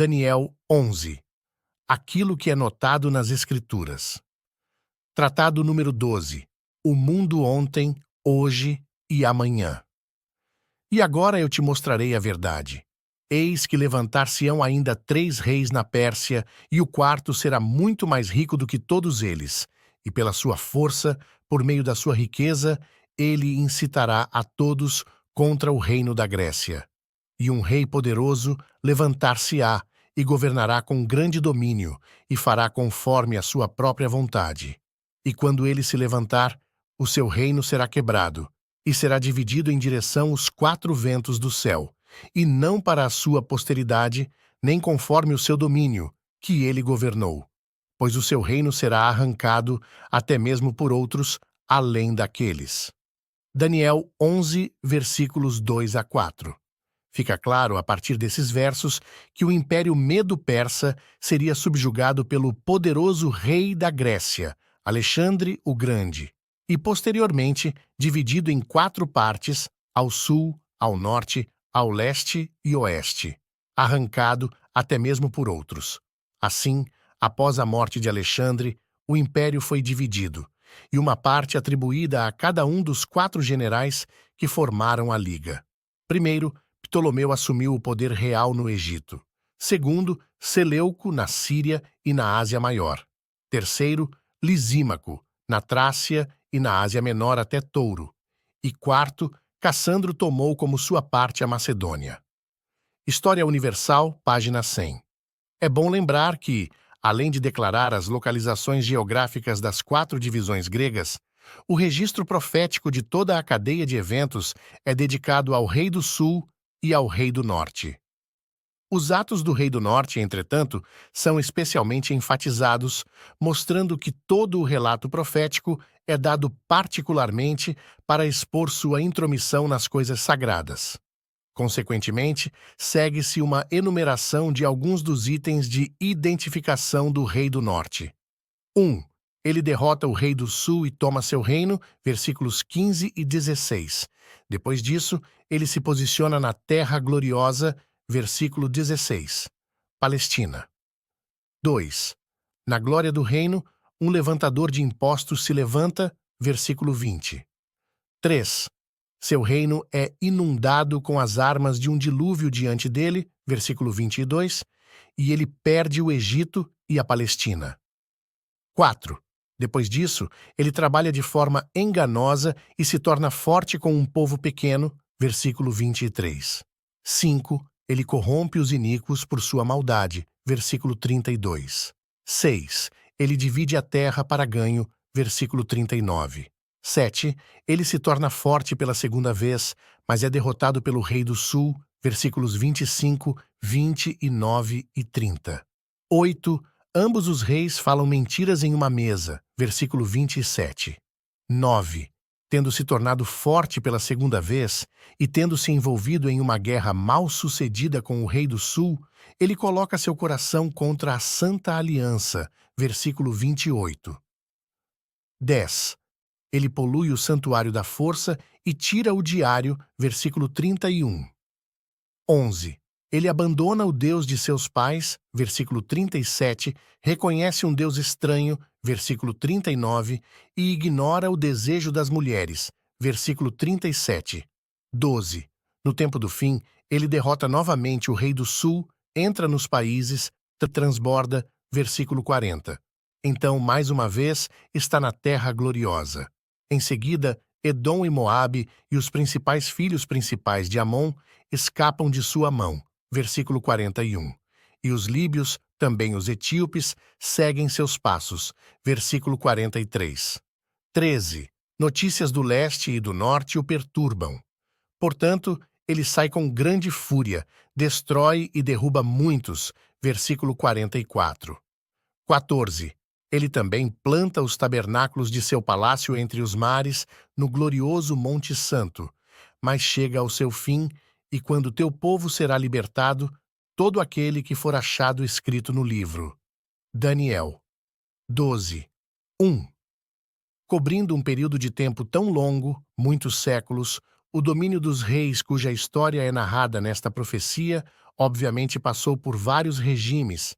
Daniel 11. Aquilo que é notado nas Escrituras. Tratado número 12. O mundo ontem, hoje e amanhã. E agora eu te mostrarei a verdade. Eis que levantar-se-ão ainda 3 reis na Pérsia, e o quarto será muito mais rico do que todos eles, e pela sua força, por meio da sua riqueza, ele incitará a todos contra o reino da Grécia. E um rei poderoso levantar-se-á e governará com grande domínio e fará conforme a sua própria vontade. E quando ele se levantar, o seu reino será quebrado e será dividido em direção os 4 ventos do céu, e não para a sua posteridade, nem conforme o seu domínio, que ele governou. Pois o seu reino será arrancado até mesmo por outros, além daqueles. Daniel 11, versículos 2 a 4. Fica claro, a partir desses versos, que o Império Medo-Persa seria subjugado pelo poderoso rei da Grécia, Alexandre o Grande, e posteriormente dividido em 4 partes, ao sul, ao norte, ao leste e oeste, arrancado até mesmo por outros. Assim, após a morte de Alexandre, o império foi dividido, e uma parte atribuída a cada um dos 4 generais que formaram a Liga. Primeiro, Ptolomeu assumiu o poder real no Egito. Segundo, Seleuco, na Síria e na Ásia Maior. Terceiro, Lisímaco, na Trácia e na Ásia Menor até Touro. E quarto, Cassandro tomou como sua parte a Macedônia. História Universal, página 100. É bom lembrar que, além de declarar as localizações geográficas das 4 divisões gregas, o registro profético de toda a cadeia de eventos é dedicado ao Rei do Sul e ao Rei do Norte. Os atos do Rei do Norte, entretanto, são especialmente enfatizados, mostrando que todo o relato profético é dado particularmente para expor sua intromissão nas coisas sagradas. Consequentemente, segue-se uma enumeração de alguns dos itens de identificação do Rei do Norte. 1. Ele derrota o Rei do Sul e toma seu reino, versículos 15 e 16. Depois disso, ele se posiciona na Terra Gloriosa, versículo 16. Palestina. 2. Na glória do reino, um levantador de impostos se levanta, versículo 20. 3. Seu reino é inundado com as armas de um dilúvio diante dele, versículo 22, e ele perde o Egito e a Palestina. 4. Depois disso, ele trabalha de forma enganosa e se torna forte com um povo pequeno, versículo 23. 5. Ele corrompe os iníquos por sua maldade, versículo 32. 6. Ele divide a terra para ganho, versículo 39. 7. Ele se torna forte pela segunda vez, mas é derrotado pelo Rei do Sul, versículos 25, 29 e 30. 8. Ambos os reis falam mentiras em uma mesa, versículo 27. 9. Tendo se tornado forte pela segunda vez e tendo se envolvido em uma guerra mal sucedida com o Rei do Sul, ele coloca seu coração contra a Santa Aliança, versículo 28. 10. Ele polui o santuário da força e tira o diário, versículo 31. 11. Ele abandona o Deus de seus pais, versículo 37, reconhece um Deus estranho, versículo 39, e ignora o desejo das mulheres, versículo 37. 12. No tempo do fim, ele derrota novamente o Rei do Sul, entra nos países, transborda, versículo 40. Então, mais uma vez, está na Terra Gloriosa. Em seguida, Edom e Moabe e os principais filhos principais de Amon escapam de sua mão, versículo 41. E os líbios, também os etíopes, seguem seus passos, versículo 43. 13. Notícias do leste e do norte o perturbam. Portanto, ele sai com grande fúria, destrói e derruba muitos, versículo 44. 14. Ele também planta os tabernáculos de seu palácio entre os mares, no glorioso Monte Santo, mas chega ao seu fim, e quando teu povo será libertado, todo aquele que for achado escrito no livro. Daniel 12. 1. Cobrindo um período de tempo tão longo, muitos séculos, o domínio dos reis cuja história é narrada nesta profecia obviamente passou por vários regimes.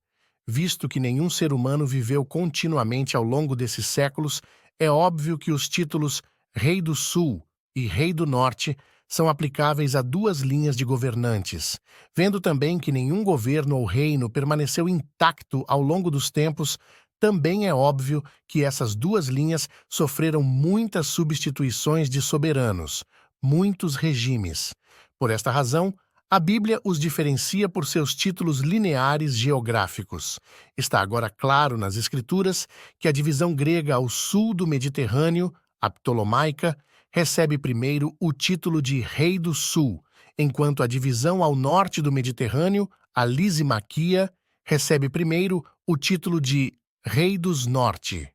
Visto que nenhum ser humano viveu continuamente ao longo desses séculos, é óbvio que os títulos Rei do Sul e Rei do Norte são aplicáveis a duas linhas de governantes. Vendo também que nenhum governo ou reino permaneceu intacto ao longo dos tempos, também é óbvio que essas duas linhas sofreram muitas substituições de soberanos, muitos regimes. Por esta razão, a Bíblia os diferencia por seus títulos lineares geográficos. Está agora claro nas Escrituras que a divisão grega ao sul do Mediterrâneo, a Ptolomaica, recebe primeiro o título de Rei do Sul, enquanto a divisão ao norte do Mediterrâneo, a Lisimaquia, recebe primeiro o título de Rei dos Norte.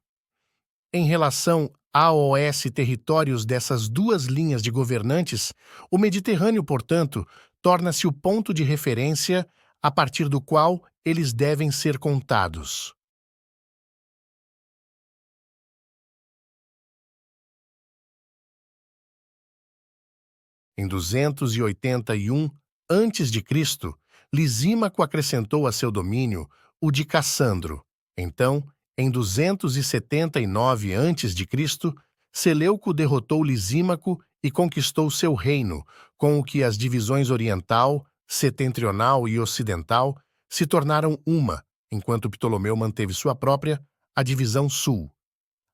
Em relação aos territórios dessas duas linhas de governantes, o Mediterrâneo, portanto, torna-se o ponto de referência a partir do qual eles devem ser contados. Em 281 a.C., Lisímaco acrescentou a seu domínio o de Cassandro. Então, em 279 a.C., Seleuco derrotou Lisímaco e conquistou seu reino, com o que as divisões oriental, setentrional e ocidental se tornaram uma, enquanto Ptolomeu manteve sua própria, a divisão sul.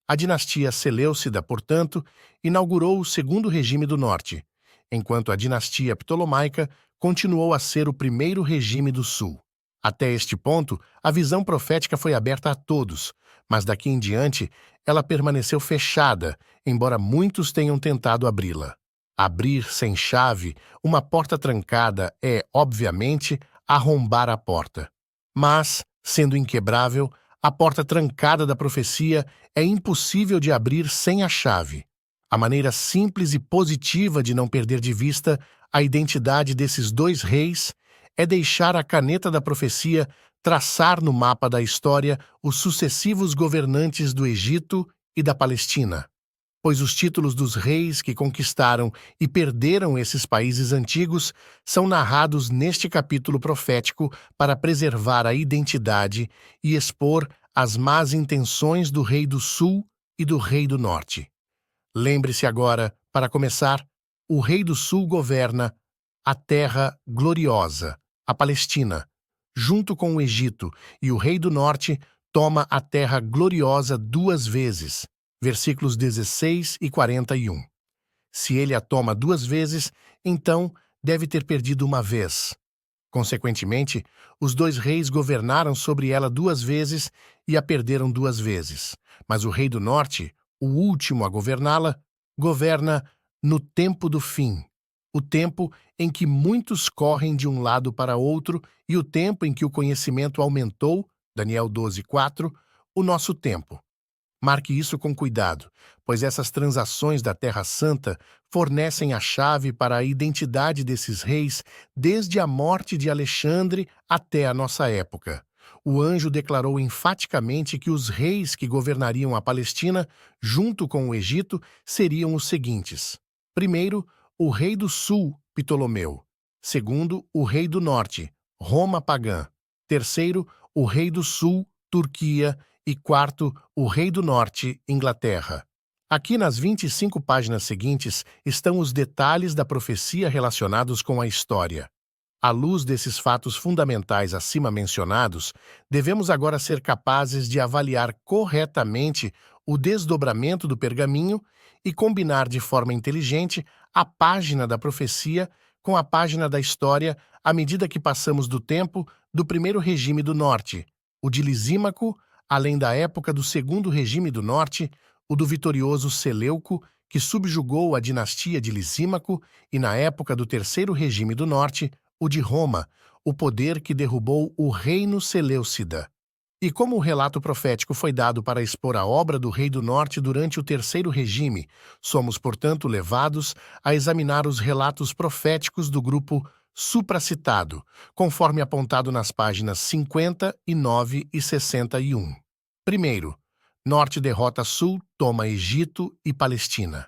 A dinastia Seleucida, portanto, inaugurou o segundo regime do norte, enquanto a dinastia Ptolomaica continuou a ser o primeiro regime do sul. Até este ponto, a visão profética foi aberta a todos, mas daqui em diante ela permaneceu fechada, embora muitos tenham tentado abri-la. Abrir sem chave uma porta trancada é, obviamente, arrombar a porta. Mas, sendo inquebrável, a porta trancada da profecia é impossível de abrir sem a chave. A maneira simples e positiva de não perder de vista a identidade desses dois reis é deixar a caneta da profecia traçar no mapa da história os sucessivos governantes do Egito e da Palestina, pois os títulos dos reis que conquistaram e perderam esses países antigos são narrados neste capítulo profético para preservar a identidade e expor as más intenções do rei do sul e do rei do norte. Lembre-se agora, para começar, o rei do sul governa a terra gloriosa, a Palestina, junto com o Egito, e o rei do norte toma a terra gloriosa duas vezes. Versículos 16 e 41. Se ele a toma duas vezes, então deve ter perdido uma vez. Consequentemente, os dois reis governaram sobre ela duas vezes e a perderam duas vezes. Mas o rei do norte, o último a governá-la, governa no tempo do fim, o tempo em que muitos correm de um lado para outro e o tempo em que o conhecimento aumentou, Daniel 12:4, o nosso tempo. Marque isso com cuidado, pois essas transações da Terra Santa fornecem a chave para a identidade desses reis desde a morte de Alexandre até a nossa época. O anjo declarou enfaticamente que os reis que governariam a Palestina, junto com o Egito, seriam os seguintes: primeiro, o rei do sul, Ptolomeu; segundo, o rei do norte, Roma pagã; terceiro, o rei do sul, Turquia; e quarto, o rei do norte, Inglaterra. Aqui nas 25 páginas seguintes estão os detalhes da profecia relacionados com a história. À luz desses fatos fundamentais acima mencionados, devemos agora ser capazes de avaliar corretamente o desdobramento do pergaminho e combinar de forma inteligente a página da profecia com a página da história à medida que passamos do tempo do primeiro regime do norte, o de Lisímaco, além da época do segundo regime do norte, o do vitorioso Seleuco, que subjugou a dinastia de Lisímaco, e na época do terceiro regime do norte, o de Roma, o poder que derrubou o reino Seleucida. E como o relato profético foi dado para expor a obra do rei do norte durante o terceiro regime, somos, portanto, levados a examinar os relatos proféticos do grupo supracitado, conforme apontado nas páginas 59 e 61. Primeiro, norte derrota sul, toma Egito e Palestina.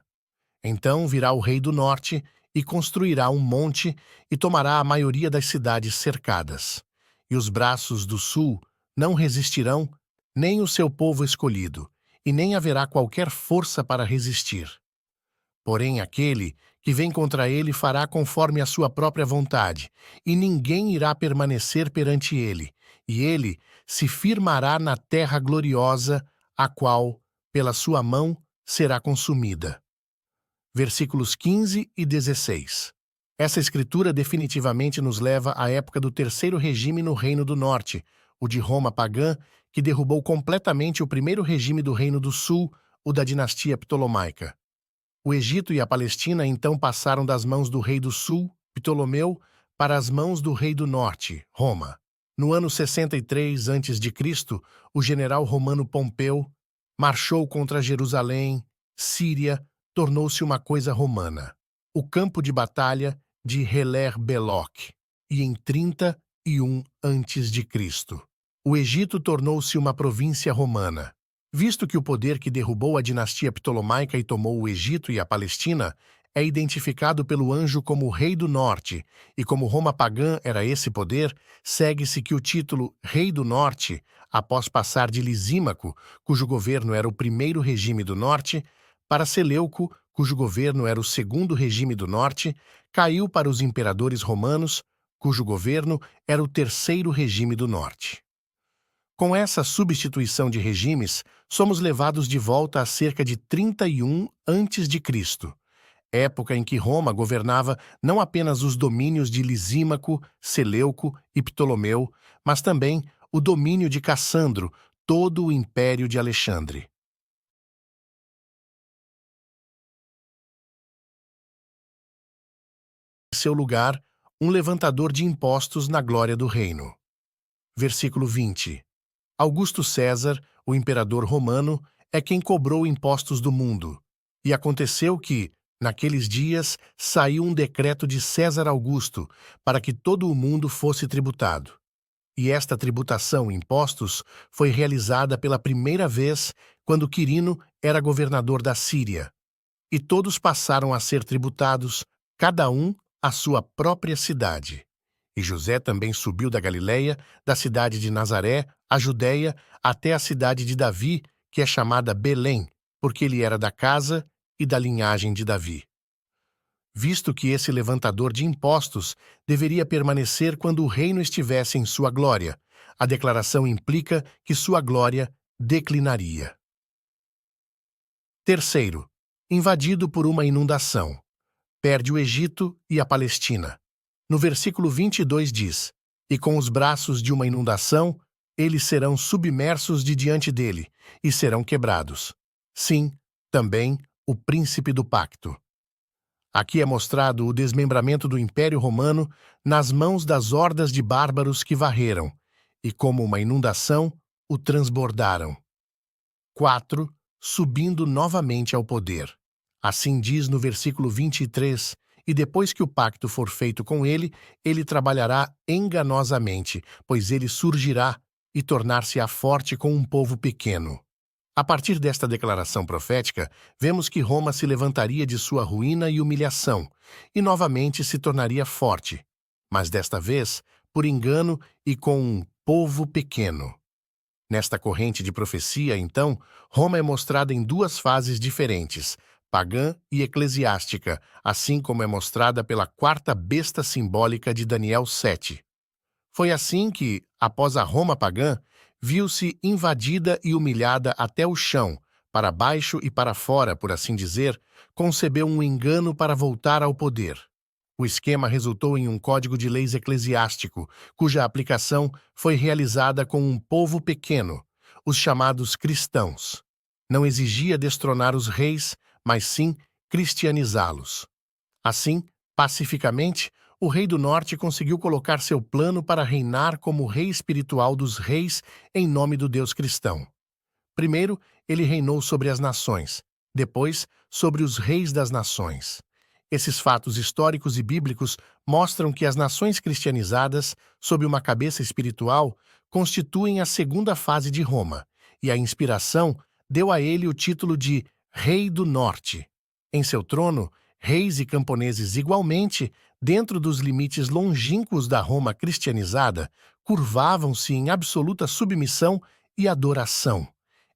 Então virá o rei do norte e construirá um monte e tomará a maioria das cidades cercadas. E os braços do sul não resistirão, nem o seu povo escolhido, e nem haverá qualquer força para resistir. Porém, aquele que vem contra ele fará conforme a sua própria vontade, e ninguém irá permanecer perante ele, e ele se firmará na terra gloriosa, a qual, pela sua mão, será consumida. Versículos 15 e 16. Essa escritura definitivamente nos leva à época do terceiro regime no Reino do Norte, o de Roma pagã, que derrubou completamente o primeiro regime do Reino do Sul, o da dinastia Ptolomaica. O Egito e a Palestina então passaram das mãos do rei do sul, Ptolomeu, para as mãos do rei do norte, Roma. No ano 63 a.C., o general romano Pompeu marchou contra Jerusalém, Síria, tornou-se uma coisa romana. O campo de batalha de Heler Beloc, e em 31 a.C., o Egito tornou-se uma província romana. Visto que o poder que derrubou a dinastia Ptolomaica e tomou o Egito e a Palestina é identificado pelo anjo como Rei do Norte, e como Roma pagã era esse poder, segue-se que o título Rei do Norte, após passar de Lisímaco, cujo governo era o primeiro regime do Norte, para Seleuco, cujo governo era o segundo regime do Norte, caiu para os imperadores romanos, cujo governo era o terceiro regime do Norte. Com essa substituição de regimes, somos levados de volta a cerca de 31 a.C., época em que Roma governava não apenas os domínios de Lisímaco, Seleuco e Ptolomeu, mas também o domínio de Cassandro, todo o império de Alexandre. Em seu lugar, um levantador de impostos na glória do reino. Versículo 20. Augusto César, o imperador romano, é quem cobrou impostos do mundo. E aconteceu que, naqueles dias, saiu um decreto de César Augusto para que todo o mundo fosse tributado. E esta tributação, impostos, foi realizada pela primeira vez quando Quirino era governador da Síria. E todos passaram a ser tributados, cada um à sua própria cidade. E José também subiu da Galileia, da cidade de Nazaré, a Judéia, até a cidade de Davi, que é chamada Belém, porque ele era da casa e da linhagem de Davi. Visto que esse levantador de impostos deveria permanecer quando o reino estivesse em sua glória, a declaração implica que sua glória declinaria. Terceiro, invadido por uma inundação. Perde o Egito e a Palestina. No versículo 22 diz: E com os braços de uma inundação, eles serão submersos de diante dele, e serão quebrados. Sim, também o príncipe do pacto. Aqui é mostrado o desmembramento do Império Romano nas mãos das hordas de bárbaros que varreram, e como uma inundação, o transbordaram. 4. Subindo novamente ao poder. Assim diz no versículo 23, e depois que o pacto for feito com ele, ele trabalhará enganosamente, pois ele surgirá e tornar-se-á forte com um povo pequeno. A partir desta declaração profética, vemos que Roma se levantaria de sua ruína e humilhação, e novamente se tornaria forte, mas desta vez por engano e com um povo pequeno. Nesta corrente de profecia, então, Roma é mostrada em duas fases diferentes, pagã e eclesiástica, assim como é mostrada pela quarta besta simbólica de Daniel 7. Foi assim que, após a Roma pagã, viu-se invadida e humilhada até o chão, para baixo e para fora, por assim dizer, concebeu um engano para voltar ao poder. O esquema resultou em um código de leis eclesiástico, cuja aplicação foi realizada com um povo pequeno, os chamados cristãos. Não exigia destronar os reis, mas sim cristianizá-los. Assim, pacificamente, o rei do norte conseguiu colocar seu plano para reinar como rei espiritual dos reis em nome do Deus cristão. Primeiro, ele reinou sobre as nações, depois, sobre os reis das nações. Esses fatos históricos e bíblicos mostram que as nações cristianizadas, sob uma cabeça espiritual, constituem a segunda fase de Roma, e a inspiração deu a ele o título de Rei do Norte. Em seu trono, reis e camponeses igualmente, dentro dos limites longínquos da Roma cristianizada, curvavam-se em absoluta submissão e adoração.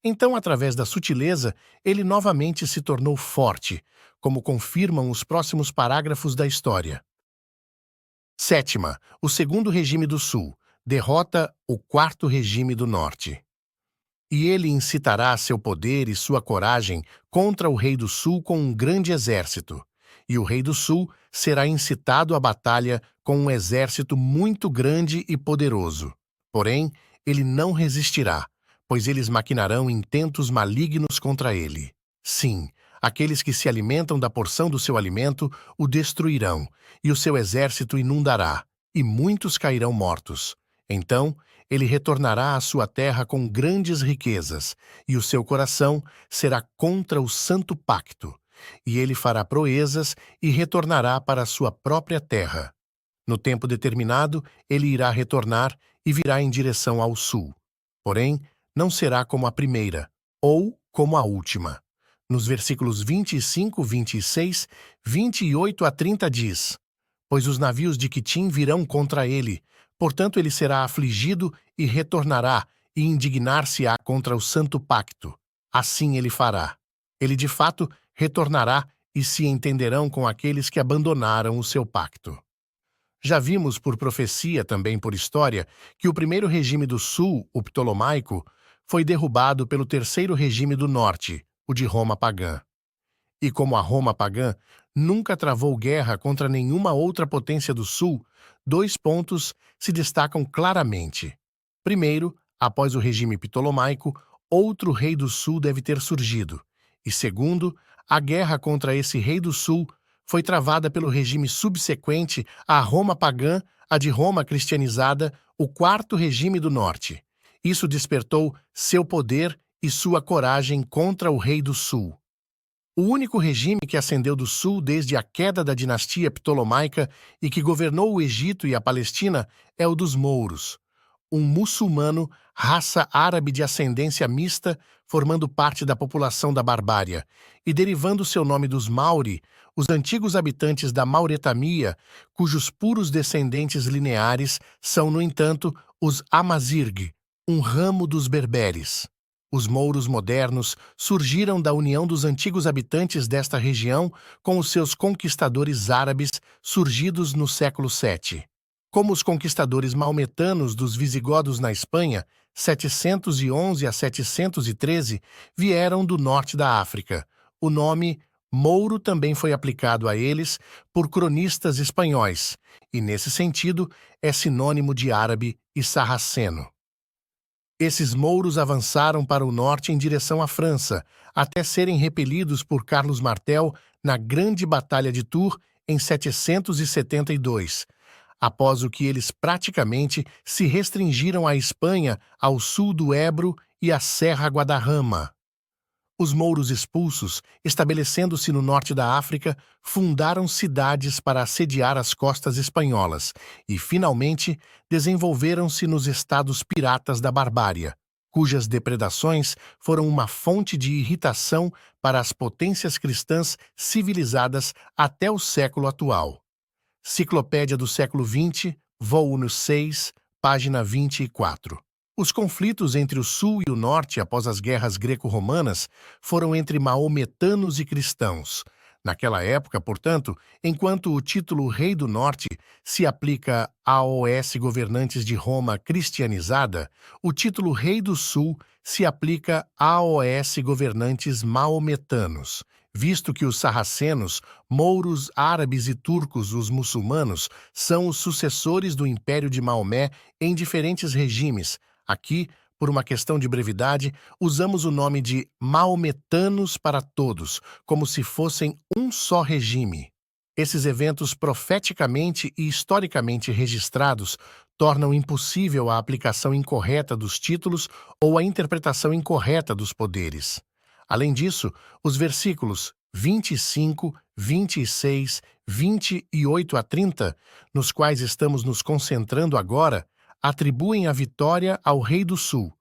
Então, através da sutileza, ele novamente se tornou forte, como confirmam os próximos parágrafos da história. Sétima, o segundo regime do Sul derrota o quarto regime do Norte. E ele incitará seu poder e sua coragem contra o rei do Sul com um grande exército. E o rei do Sul será incitado à batalha com um exército muito grande e poderoso. Porém, ele não resistirá, pois eles maquinarão intentos malignos contra ele. Sim, aqueles que se alimentam da porção do seu alimento o destruirão, e o seu exército inundará, e muitos cairão mortos. Então, ele retornará à sua terra com grandes riquezas, e o seu coração será contra o santo pacto, e ele fará proezas e retornará para a sua própria terra. No tempo determinado, ele irá retornar e virá em direção ao sul. Porém, não será como a primeira, ou como a última. Nos versículos 25, 26, 28 a 30 diz: Pois os navios de Quitim virão contra ele, portanto ele será afligido e retornará, e indignar-se-á contra o santo pacto. Assim ele fará. Ele de fato retornará e se entenderão com aqueles que abandonaram o seu pacto. Já vimos por profecia, também por história, que o primeiro regime do sul, o ptolomaico, foi derrubado pelo terceiro regime do norte, o de Roma pagã. E como a Roma pagã nunca travou guerra contra nenhuma outra potência do sul, dois pontos se destacam claramente. Primeiro, após o regime ptolomaico, outro rei do sul deve ter surgido. E segundo, a guerra contra esse rei do sul foi travada pelo regime subsequente à Roma pagã, a de Roma cristianizada, o quarto regime do norte. Isso despertou seu poder e sua coragem contra o rei do sul. O único regime que ascendeu do sul desde a queda da dinastia ptolomaica e que governou o Egito e a Palestina é o dos mouros, um muçulmano, raça árabe de ascendência mista, formando parte da população da Barbária, e derivando seu nome dos Mauri, os antigos habitantes da Mauretania, cujos puros descendentes lineares são, no entanto, os Amazigh, um ramo dos berberes. Os mouros modernos surgiram da união dos antigos habitantes desta região com os seus conquistadores árabes surgidos no século VII. Como os conquistadores maometanos dos visigodos na Espanha, 711 a 713, vieram do norte da África. O nome mouro também foi aplicado a eles por cronistas espanhóis, e nesse sentido é sinônimo de árabe e sarraceno. Esses mouros avançaram para o norte em direção à França, até serem repelidos por Carlos Martel na Grande Batalha de Tours em 772, após o que eles praticamente se restringiram à Espanha, ao sul do Ebro e à Serra Guadarrama. Os mouros expulsos, estabelecendo-se no norte da África, fundaram cidades para assediar as costas espanholas e, finalmente, desenvolveram-se nos estados piratas da Barbária, cujas depredações foram uma fonte de irritação para as potências cristãs civilizadas até o século atual. Ciclopédia do século XX, volume 6, página 24. Os conflitos entre o sul e o norte após as guerras greco-romanas foram entre maometanos e cristãos. Naquela época, portanto, enquanto o título Rei do Norte se aplica aos governantes de Roma cristianizada, o título Rei do Sul se aplica aos governantes maometanos, visto que os sarracenos, mouros, árabes e turcos, os muçulmanos, são os sucessores do Império de Maomé em diferentes regimes. Aqui, por uma questão de brevidade, usamos o nome de maometanos para todos, como se fossem um só regime. Esses eventos profeticamente e historicamente registrados tornam impossível a aplicação incorreta dos títulos ou a interpretação incorreta dos poderes. Além disso, os versículos 25, 26, 28 a 30, nos quais estamos nos concentrando agora, atribuem a vitória ao Rei do Sul,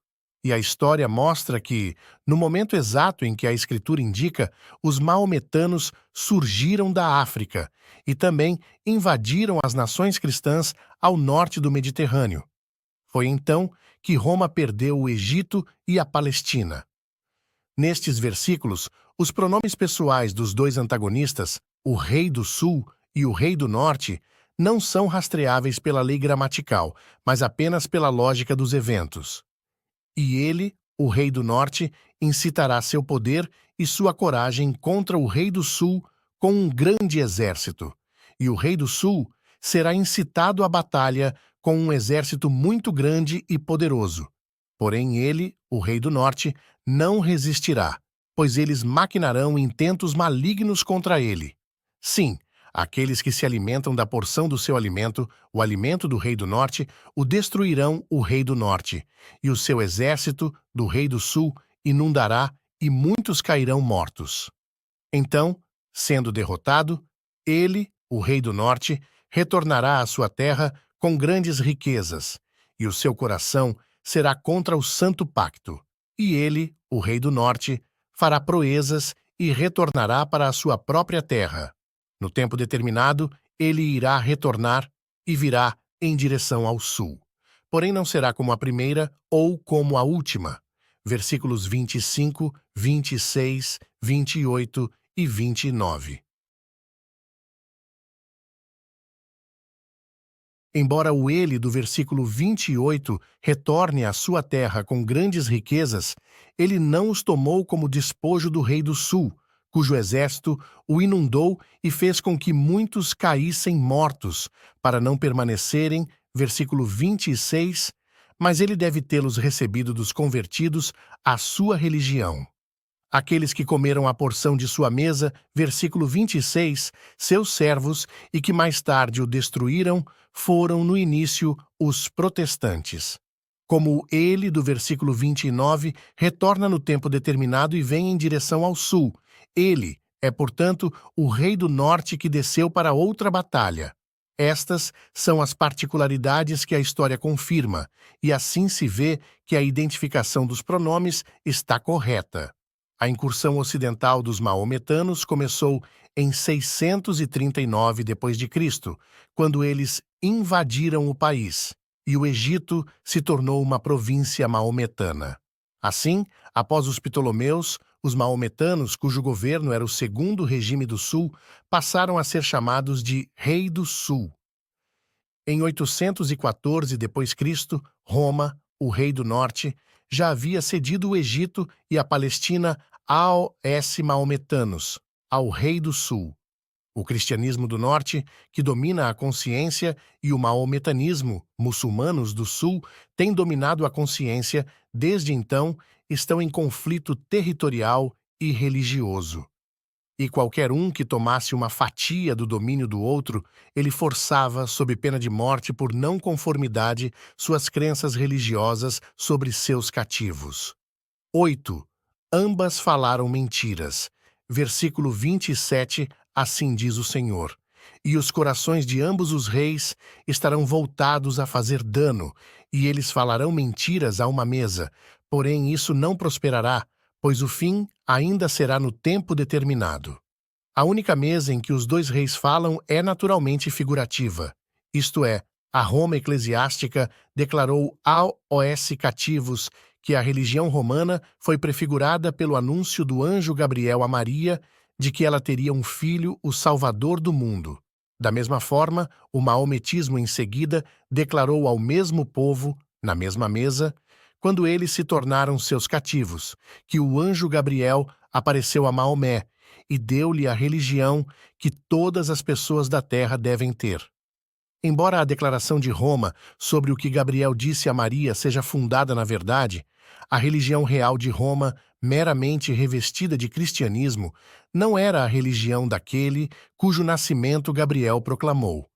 E a história mostra que, no momento exato em que a Escritura indica, os maometanos surgiram da África e também invadiram as nações cristãs ao norte do Mediterrâneo. Foi então que Roma perdeu o Egito e a Palestina. Nestes versículos, os pronomes pessoais dos dois antagonistas, o rei do sul e o rei do norte, não são rastreáveis pela lei gramatical, mas apenas pela lógica dos eventos. E ele, o rei do norte, incitará seu poder e sua coragem contra o rei do sul com um grande exército. E o rei do sul será incitado à batalha com um exército muito grande e poderoso. Porém ele, o rei do norte, não resistirá, pois eles maquinarão intentos malignos contra ele. Sim, aqueles que se alimentam da porção do seu alimento, o alimento do rei do norte, o destruirão o rei do norte, e o seu exército, do rei do sul, inundará, e muitos cairão mortos. Então, sendo derrotado, ele, o rei do norte, retornará à sua terra com grandes riquezas, e o seu coração será contra o santo pacto. E ele, o rei do norte, fará proezas e retornará para a sua própria terra. No tempo determinado, ele irá retornar e virá em direção ao sul. Porém não será como a primeira ou como a última. Versículos 25, 26, 28 e 29. Embora o ele do versículo 28 retorne à sua terra com grandes riquezas, ele não os tomou como despojo do rei do sul, cujo exército o inundou e fez com que muitos caíssem mortos, para não permanecerem, versículo 26, mas ele deve tê-los recebido dos convertidos à sua religião. Aqueles que comeram a porção de sua mesa, versículo 26, seus servos, e que mais tarde o destruíram, foram no início os protestantes. Como ele, do versículo 29, retorna no tempo determinado e vem em direção ao sul. Ele é, portanto, o rei do norte que desceu para outra batalha. Estas são as particularidades que a história confirma, e assim se vê que a identificação dos pronomes está correta. A incursão ocidental dos maometanos começou em 639 d.C., quando eles invadiram o país, e o Egito se tornou uma província maometana. Assim, após os Ptolomeus, os maometanos, cujo governo era o segundo regime do sul, passaram a ser chamados de Rei do Sul. Em 814 d.C., Roma, o rei do norte, já havia cedido o Egito e a Palestina aos maometanos, ao rei do sul. O cristianismo do norte, que domina a consciência, e o maometanismo, muçulmanos do sul, têm dominado a consciência, desde então, estão em conflito territorial e religioso. E qualquer um que tomasse uma fatia do domínio do outro, ele forçava, sob pena de morte por não conformidade, suas crenças religiosas sobre seus cativos. 8. Ambas falaram mentiras. Versículo 27, assim diz o Senhor. E os corações de ambos os reis estarão voltados a fazer dano, e eles falarão mentiras a uma mesa. Porém isso não prosperará, pois o fim ainda será no tempo determinado. A única mesa em que os dois reis falam é naturalmente figurativa, isto é, a Roma eclesiástica declarou aos cativos que a religião romana foi prefigurada pelo anúncio do anjo Gabriel a Maria de que ela teria um filho, o Salvador do mundo. Da mesma forma, o maometismo em seguida declarou ao mesmo povo, na mesma mesa, quando eles se tornaram seus cativos, que o anjo Gabriel apareceu a Maomé e deu-lhe a religião que todas as pessoas da terra devem ter. Embora a declaração de Roma sobre o que Gabriel disse a Maria seja fundada na verdade, a religião real de Roma, meramente revestida de cristianismo, não era a religião daquele cujo nascimento Gabriel proclamou.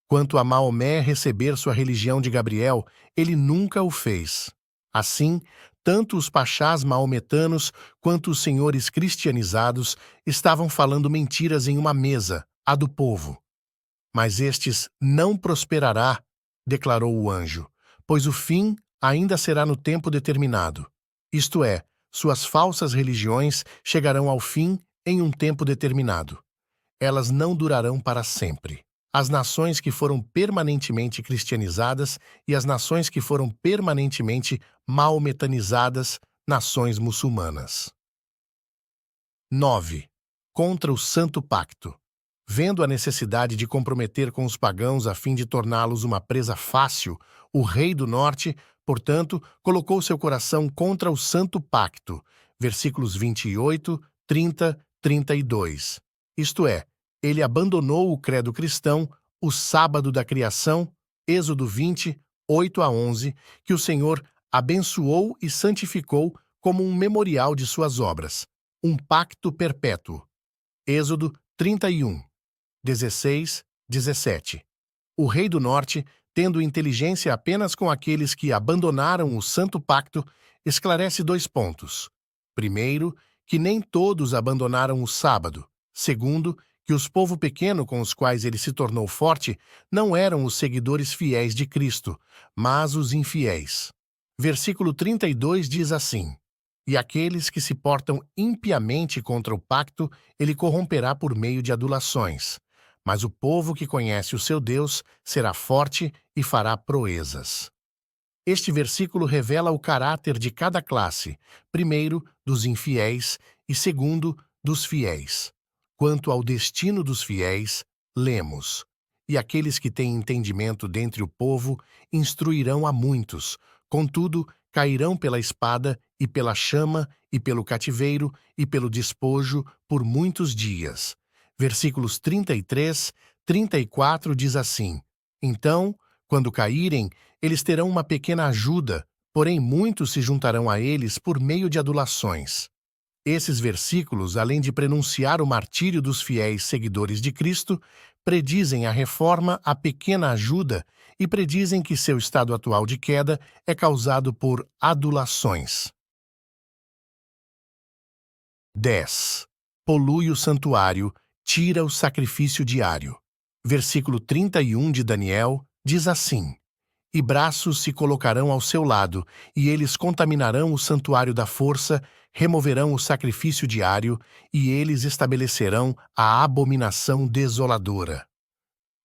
Quanto a Maomé receber sua religião de Gabriel, ele nunca o fez. Assim, tanto os pachás maometanos quanto os senhores cristianizados estavam falando mentiras em uma mesa, a do povo. Mas estes não prosperará, declarou o anjo, pois o fim ainda será no tempo determinado. Isto é, suas falsas religiões chegarão ao fim em um tempo determinado. Elas não durarão para sempre. As nações que foram permanentemente cristianizadas e as nações que foram permanentemente maometanizadas, nações muçulmanas. 9. Contra o Santo Pacto. Vendo a necessidade de comprometer com os pagãos a fim de torná-los uma presa fácil, o rei do norte, portanto, colocou seu coração contra o Santo Pacto. Versículos 28, 30, 32. Isto é, ele abandonou o credo cristão, o sábado da criação, Êxodo 20, 8 a 11, que o Senhor abençoou e santificou como um memorial de suas obras, um pacto perpétuo. Êxodo 31, 16, 17. O rei do norte, tendo inteligência apenas com aqueles que abandonaram o santo pacto, esclarece dois pontos. Primeiro, que nem todos abandonaram o sábado. Segundo, que os povo pequeno com os quais ele se tornou forte não eram os seguidores fiéis de Cristo, mas os infiéis. Versículo 32 diz assim: E aqueles que se portam impiamente contra o pacto, ele corromperá por meio de adulações. Mas o povo que conhece o seu Deus será forte e fará proezas. Este versículo revela o caráter de cada classe, primeiro, dos infiéis e segundo, dos fiéis. Quanto ao destino dos fiéis, lemos: E aqueles que têm entendimento dentre o povo instruirão a muitos, contudo, cairão pela espada e pela chama e pelo cativeiro e pelo despojo por muitos dias. Versículos 33, 34 diz assim: Então, quando caírem, eles terão uma pequena ajuda, porém muitos se juntarão a eles por meio de adulações. Esses versículos, além de prenunciar o martírio dos fiéis seguidores de Cristo, predizem a reforma à pequena ajuda e predizem que seu estado atual de queda é causado por adulações. 10. Polui o santuário, tira o sacrifício diário. Versículo 31 de Daniel diz assim: E braços se colocarão ao seu lado, e eles contaminarão o santuário da força, removerão o sacrifício diário, e eles estabelecerão a abominação desoladora.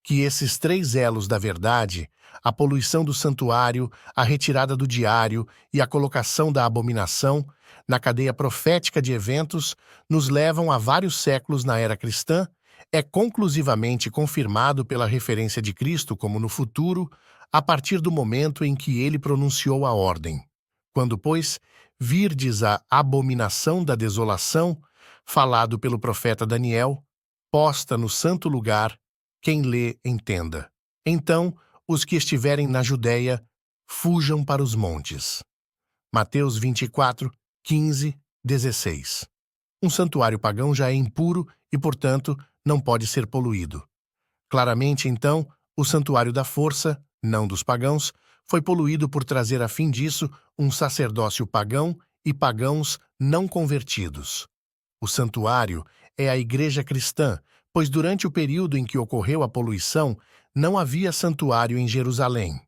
Que esses três elos da verdade, a poluição do santuário, a retirada do diário e a colocação da abominação, na cadeia profética de eventos, nos levam a vários séculos na era cristã, é conclusivamente confirmado pela referência de Cristo como no futuro, a partir do momento em que ele pronunciou a ordem. Quando, pois, virdes a abominação da desolação, falado pelo profeta Daniel, posta no santo lugar, quem lê, entenda. Então, os que estiverem na Judéia, fujam para os montes. Mateus 24, 15, 16. Um santuário pagão já é impuro e, portanto, não pode ser poluído. Claramente, então, o santuário da força, não dos pagãos, foi poluído por trazer a fim disso um sacerdócio pagão e pagãos não convertidos. O santuário é a igreja cristã, pois durante o período em que ocorreu a poluição, não havia santuário em Jerusalém.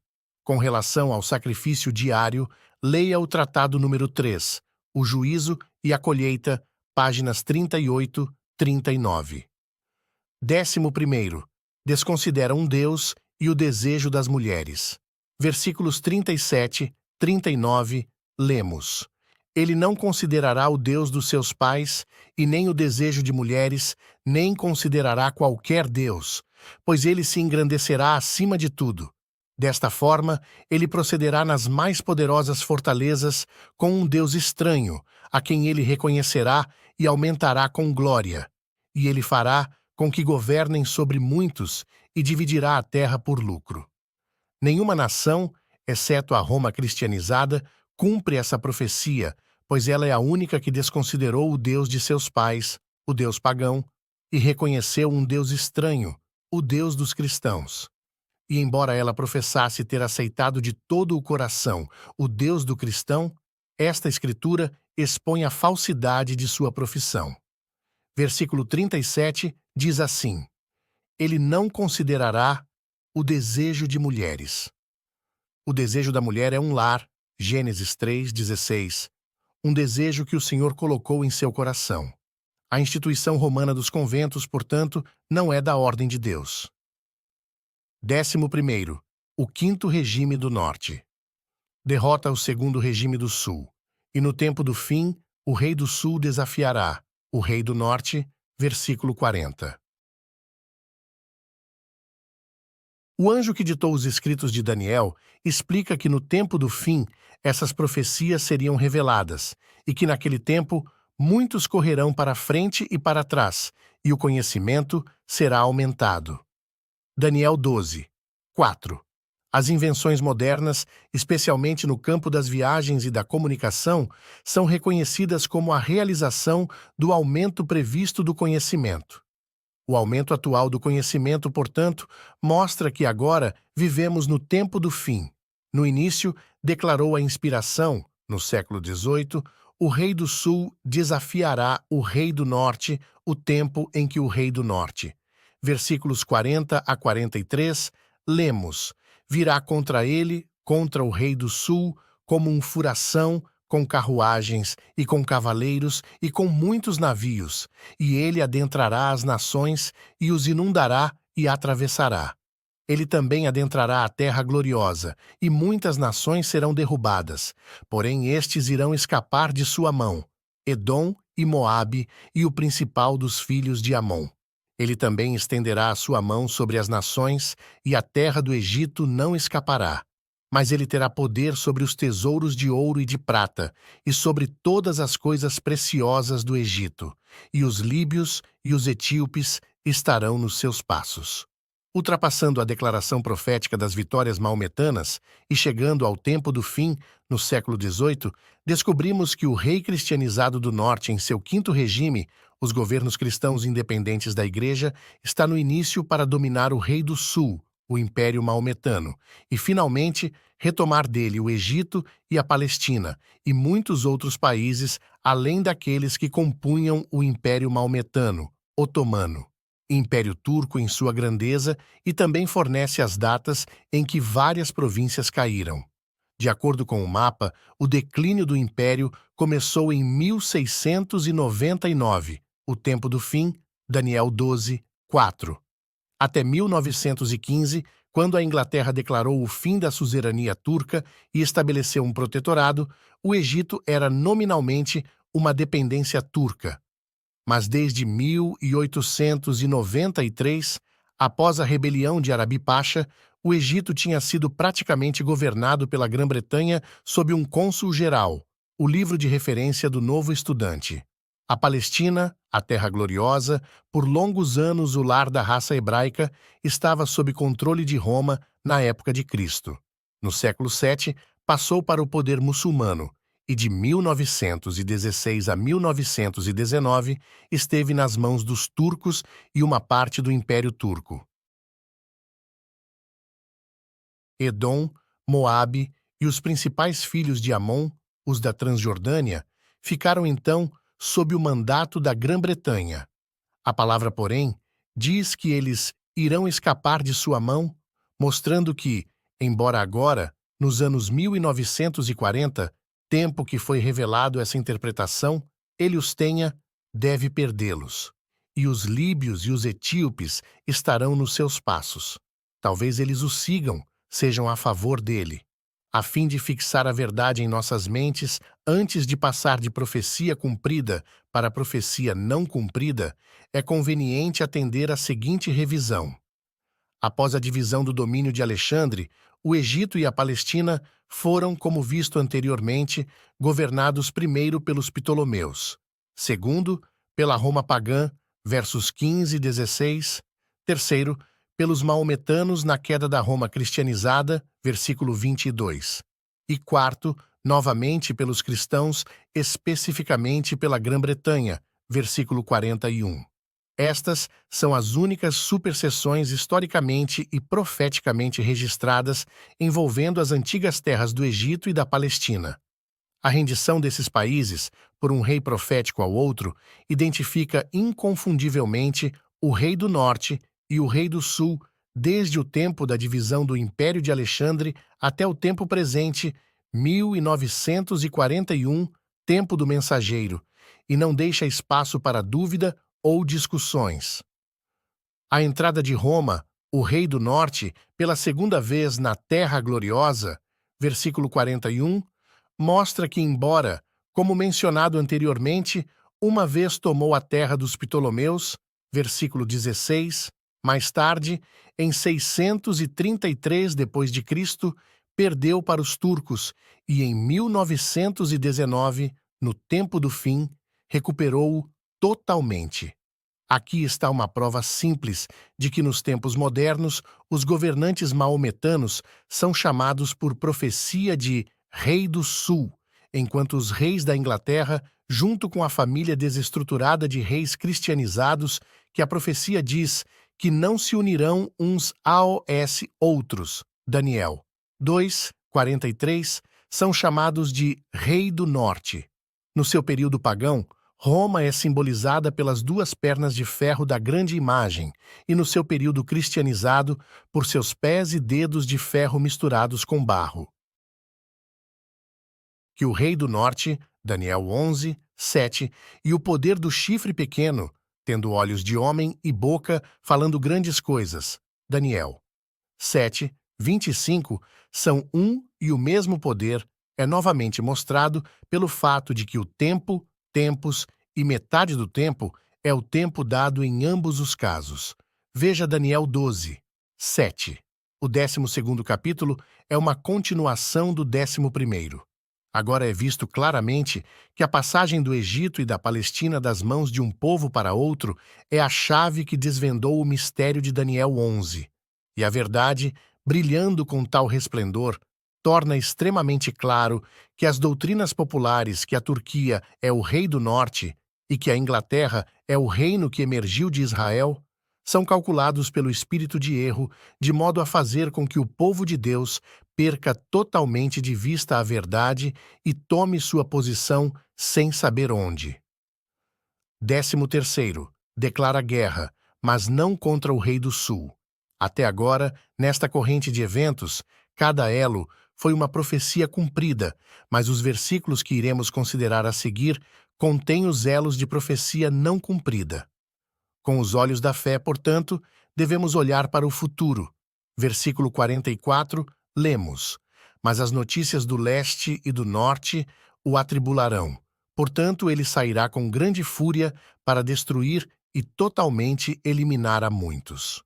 Com relação ao sacrifício diário, leia o Tratado número 3, O Juízo e a Colheita, páginas 38, 39. 11. Desconsidera um Deus e o desejo das mulheres. Versículos 37, 39, lemos: Ele não considerará o Deus dos seus pais, e nem o desejo de mulheres, nem considerará qualquer Deus, pois ele se engrandecerá acima de tudo. Desta forma, ele procederá nas mais poderosas fortalezas com um Deus estranho, a quem ele reconhecerá e aumentará com glória. E ele fará com que governem sobre muitos e dividirá a terra por lucro. Nenhuma nação, exceto a Roma cristianizada, cumpre essa profecia, pois ela é a única que desconsiderou o Deus de seus pais, o Deus pagão, e reconheceu um Deus estranho, o Deus dos cristãos. E embora ela professasse ter aceitado de todo o coração o Deus do cristão, esta escritura expõe a falsidade de sua profissão. Versículo 37 diz assim: Ele não considerará o desejo de mulheres. O desejo da mulher é um lar, Gênesis 3, 16. um desejo que o Senhor colocou em seu coração. A instituição romana dos conventos, portanto, não é da ordem de Deus. 11º. O quinto regime do norte. Derrota o segundo regime do sul. E no tempo do fim, o rei do sul desafiará o rei do norte, versículo 40. O anjo que ditou os escritos de Daniel explica que no tempo do fim essas profecias seriam reveladas e que naquele tempo muitos correrão para a frente e para trás e o conhecimento será aumentado. Daniel 12, 4. As invenções modernas, especialmente no campo das viagens e da comunicação, são reconhecidas como a realização do aumento previsto do conhecimento. O aumento atual do conhecimento, portanto, mostra que agora vivemos no tempo do fim. No início, declarou a inspiração, no século XVIII, o rei do sul desafiará o rei do norte, o tempo em que o rei do norte. Versículos 40 a 43, lemos: virá contra ele, contra o rei do sul, como um furação, com carruagens e com cavaleiros e com muitos navios, e ele adentrará as nações e os inundará e atravessará. Ele também adentrará a terra gloriosa, e muitas nações serão derrubadas, porém estes irão escapar de sua mão, Edom e Moabe e o principal dos filhos de Amon. Ele também estenderá a sua mão sobre as nações, e a terra do Egito não escapará. Mas ele terá poder sobre os tesouros de ouro e de prata, e sobre todas as coisas preciosas do Egito, e os líbios e os etíopes estarão nos seus passos. Ultrapassando a declaração profética das vitórias maometanas e chegando ao tempo do fim, no século XVIII, descobrimos que o rei cristianizado do norte, em seu quinto regime, os governos cristãos independentes da Igreja, está no início para dominar o rei do sul, o Império Maometano, e finalmente retomar dele o Egito e a Palestina, e muitos outros países, além daqueles que compunham o Império Maometano, Otomano. Império Turco em sua grandeza e também fornece as datas em que várias províncias caíram. De acordo com o mapa, o declínio do Império começou em 1699, o tempo do fim, Daniel 12, 4. Até 1915, quando a Inglaterra declarou o fim da suzerania turca e estabeleceu um protetorado, o Egito era nominalmente uma dependência turca. Mas desde 1893, após a rebelião de Arabi Pacha, o Egito tinha sido praticamente governado pela Grã-Bretanha sob um cônsul-geral, o livro de referência do Novo Estudante. A Palestina, a Terra Gloriosa, por longos anos o lar da raça hebraica, estava sob controle de Roma na época de Cristo. No século VII, passou para o poder muçulmano, e de 1916 a 1919 esteve nas mãos dos turcos e uma parte do Império Turco. Edom, Moabe e os principais filhos de Amon, os da Transjordânia, ficaram então sob o mandato da Grã-Bretanha. A palavra, porém, diz que eles irão escapar de sua mão, mostrando que, embora agora, nos anos 1940, tempo que foi revelado essa interpretação, ele os tenha, deve perdê-los. E os líbios e os etíopes estarão nos seus passos. Talvez eles o sigam, sejam a favor dele. A fim de fixar a verdade em nossas mentes, antes de passar de profecia cumprida para profecia não cumprida, é conveniente atender à seguinte revisão. Após a divisão do domínio de Alexandre, o Egito e a Palestina foram, como visto anteriormente, governados primeiro pelos Ptolomeus, segundo, pela Roma pagã, versos 15 e 16, terceiro, pelos maometanos na queda da Roma cristianizada, versículo 22, e quarto, novamente pelos cristãos, especificamente pela Grã-Bretanha, versículo 41. Estas são as únicas superseções historicamente e profeticamente registradas envolvendo as antigas terras do Egito e da Palestina. A rendição desses países, por um rei profético ao outro, identifica inconfundivelmente o rei do norte e o rei do sul desde o tempo da divisão do Império de Alexandre até o tempo presente, 1941, tempo do mensageiro, e não deixa espaço para dúvida ou discussões. A entrada de Roma, o rei do norte, pela segunda vez na Terra Gloriosa, versículo 41, mostra que, embora, como mencionado anteriormente, uma vez tomou a terra dos Ptolomeus, versículo 16, mais tarde, em 633 d.C., perdeu para os turcos e em 1919, no tempo do fim, recuperou-o totalmente. Aqui está uma prova simples de que nos tempos modernos os governantes maometanos são chamados por profecia de Rei do Sul, enquanto os reis da Inglaterra, junto com a família desestruturada de reis cristianizados, que a profecia diz que não se unirão uns aos outros, Daniel 2:43, são chamados de Rei do Norte. No seu período pagão, Roma é simbolizada pelas duas pernas de ferro da grande imagem e, no seu período cristianizado, por seus pés e dedos de ferro misturados com barro. Que o rei do norte, Daniel 11:7, e o poder do chifre pequeno, tendo olhos de homem e boca, falando grandes coisas, Daniel 7:25, são um e o mesmo poder, é novamente mostrado pelo fato de que o tempo, tempos e metade do tempo é o tempo dado em ambos os casos. Veja Daniel 12:7. O 12º capítulo é uma continuação do 11º. Agora é visto claramente que a passagem do Egito e da Palestina das mãos de um povo para outro é a chave que desvendou o mistério de Daniel 11. E a verdade, brilhando com tal resplendor, torna extremamente claro que as doutrinas populares que a Turquia é o rei do norte e que a Inglaterra é o reino que emergiu de Israel são calculados pelo espírito de erro, de modo a fazer com que o povo de Deus perca totalmente de vista a verdade e tome sua posição sem saber onde. 13º, declara guerra, mas não contra o rei do sul. Até agora, nesta corrente de eventos, cada elo foi uma profecia cumprida, mas os versículos que iremos considerar a seguir contêm os elos de profecia não cumprida. Com os olhos da fé, portanto, devemos olhar para o futuro. Versículo 44, lemos: Mas as notícias do leste e do norte o atribularão. Portanto, ele sairá com grande fúria para destruir e totalmente eliminar a muitos.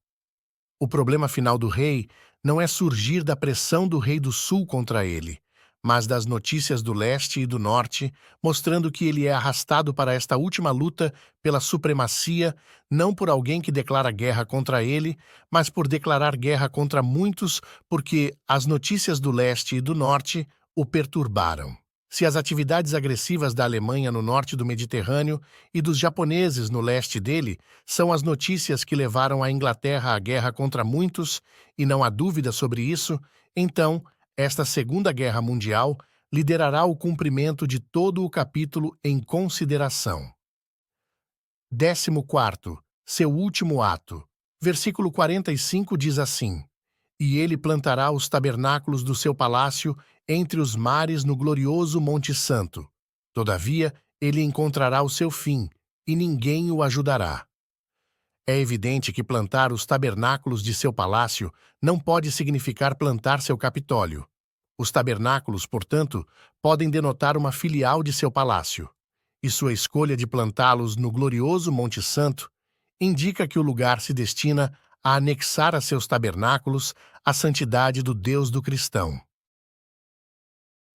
O problema final do rei não é surgir da pressão do rei do sul contra ele, mas das notícias do leste e do norte, mostrando que ele é arrastado para esta última luta pela supremacia, não por alguém que declara guerra contra ele, mas por declarar guerra contra muitos, porque as notícias do leste e do norte o perturbaram. Se as atividades agressivas da Alemanha no norte do Mediterrâneo e dos japoneses no leste dele são as notícias que levaram a Inglaterra à guerra contra muitos, e não há dúvida sobre isso, então esta Segunda Guerra Mundial liderará o cumprimento de todo o capítulo em consideração. 14º, seu último ato. Versículo 45 diz assim: E ele plantará os tabernáculos do seu palácio entre os mares no glorioso Monte Santo. Todavia, ele encontrará o seu fim, e ninguém o ajudará. É evidente que plantar os tabernáculos de seu palácio não pode significar plantar seu Capitólio. Os tabernáculos, portanto, podem denotar uma filial de seu palácio. E sua escolha de plantá-los no glorioso Monte Santo indica que o lugar se destina a anexar a seus tabernáculos a santidade do Deus do cristão.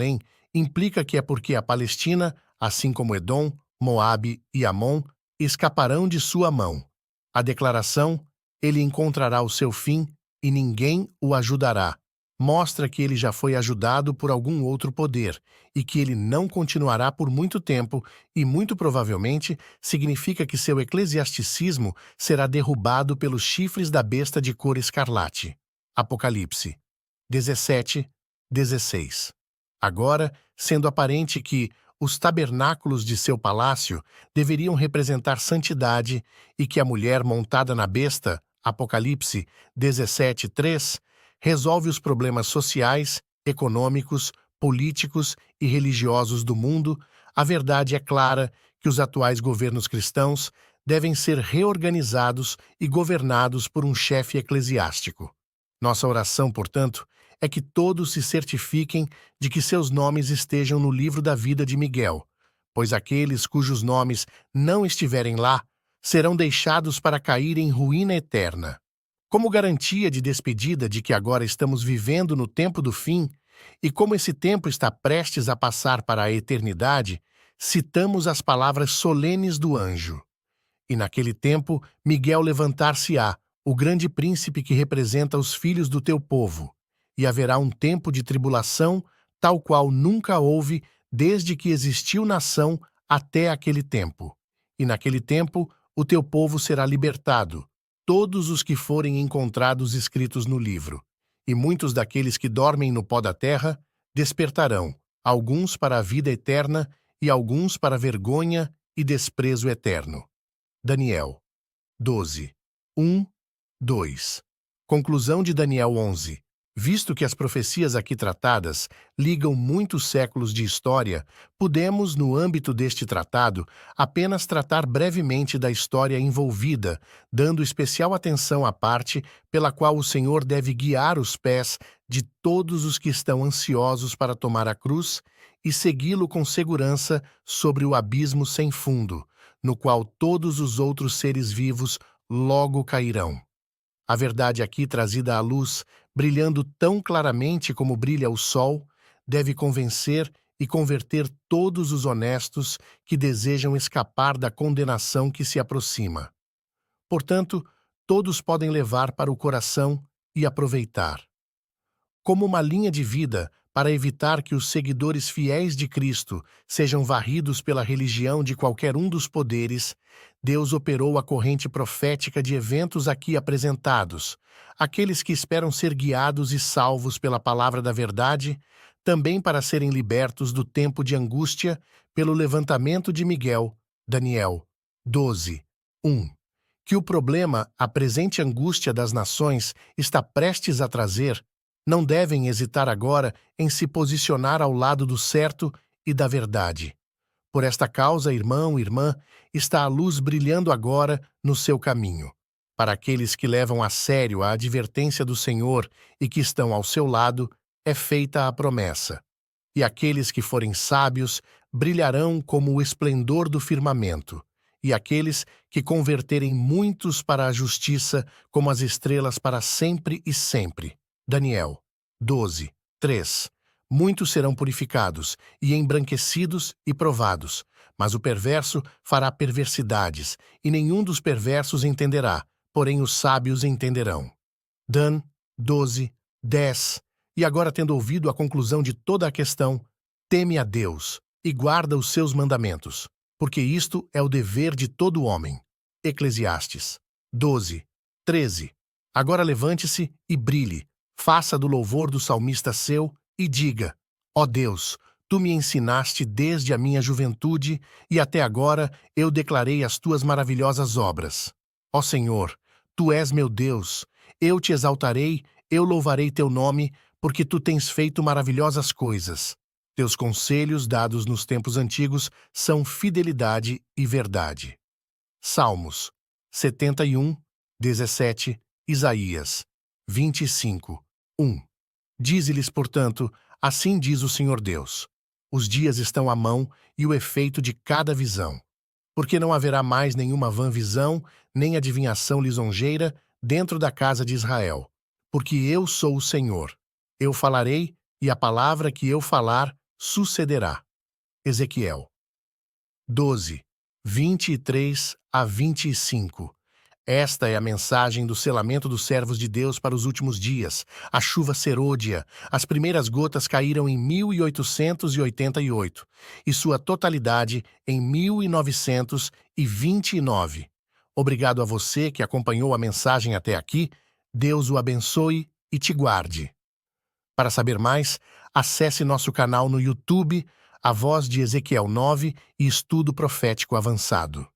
Porém, implica que é porque a Palestina, assim como Edom, Moabe e Amon, escaparão de sua mão. A declaração, ele encontrará o seu fim e ninguém o ajudará, mostra que ele já foi ajudado por algum outro poder e que ele não continuará por muito tempo e, muito provavelmente, significa que seu eclesiasticismo será derrubado pelos chifres da besta de cor escarlate. Apocalipse 17:16. Agora, sendo aparente que os tabernáculos de seu palácio deveriam representar santidade e que a mulher montada na besta, Apocalipse 17:3, resolve os problemas sociais, econômicos, políticos e religiosos do mundo, A verdade é clara que os atuais governos cristãos devem ser reorganizados e governados por um chefe eclesiástico. Nossa oração, portanto, é que todos se certifiquem de que seus nomes estejam no livro da vida de Miguel, pois aqueles cujos nomes não estiverem lá serão deixados para cair em ruína eterna. Como garantia de despedida de que agora estamos vivendo no tempo do fim, e como esse tempo está prestes a passar para a eternidade, citamos as palavras solenes do anjo. E naquele tempo Miguel levantar-se-á, o grande príncipe que representa os filhos do teu povo, e haverá um tempo de tribulação, tal qual nunca houve desde que existiu nação até aquele tempo. E naquele tempo o teu povo será libertado, todos os que forem encontrados escritos no livro. E muitos daqueles que dormem no pó da terra despertarão, alguns para a vida eterna e alguns para a vergonha e desprezo eterno. Daniel 12, 1, 2. Conclusão de Daniel 11. Visto que as profecias aqui tratadas ligam muitos séculos de história, podemos, no âmbito deste tratado, apenas tratar brevemente da história envolvida, dando especial atenção à parte pela qual o Senhor deve guiar os pés de todos os que estão ansiosos para tomar a cruz e segui-lo com segurança sobre o abismo sem fundo, no qual todos os outros seres vivos logo cairão. A verdade aqui trazida à luz, brilhando tão claramente como brilha o sol, deve convencer e converter todos os honestos que desejam escapar da condenação que se aproxima. Portanto, todos podem levar para o coração e aproveitar. Como uma linha de vida para evitar que os seguidores fiéis de Cristo sejam varridos pela religião de qualquer um dos poderes, Deus operou a corrente profética de eventos aqui apresentados, aqueles que esperam ser guiados e salvos pela palavra da verdade, também para serem libertos do tempo de angústia pelo levantamento de Miguel, Daniel 12, 1. Que o problema, a presente angústia das nações, está prestes a trazer, não devem hesitar agora em se posicionar ao lado do certo e da verdade. Por esta causa, irmão, irmã, está a luz brilhando agora no seu caminho. Para aqueles que levam a sério a advertência do Senhor e que estão ao seu lado, é feita a promessa. E aqueles que forem sábios brilharão como o esplendor do firmamento, e aqueles que converterem muitos para a justiça como as estrelas para sempre e sempre. Daniel 12, 3. Muitos serão purificados, e embranquecidos e provados, mas o perverso fará perversidades, e nenhum dos perversos entenderá, porém os sábios entenderão. Dan 12, 10. E agora, tendo ouvido a conclusão de toda a questão, teme a Deus e guarda os seus mandamentos, porque isto é o dever de todo homem. Eclesiastes 12, 13. Agora levante-se e brilhe, faça do louvor do salmista seu e diga: ó Deus, tu me ensinaste desde a minha juventude e até agora eu declarei as tuas maravilhosas obras. Ó Senhor, tu és meu Deus, eu te exaltarei, eu louvarei teu nome, porque tu tens feito maravilhosas coisas. Teus conselhos dados nos tempos antigos são fidelidade e verdade. Salmos 71, 17, Isaías 25, 1. Dize-lhes, portanto, assim diz o Senhor Deus: os dias estão à mão e o efeito de cada visão. Porque não haverá mais nenhuma vã visão, nem adivinhação lisonjeira dentro da casa de Israel. Porque eu sou o Senhor. Eu falarei, e a palavra que eu falar sucederá. Ezequiel 12, 23 a 25. Esta é a mensagem do selamento dos servos de Deus para os últimos dias. A chuva serôdia, as primeiras gotas caíram em 1888 e sua totalidade em 1929. Obrigado a você que acompanhou a mensagem até aqui. Deus o abençoe e te guarde. Para saber mais, acesse nosso canal no YouTube, A Voz de Ezequiel 9 e Estudo Profético Avançado.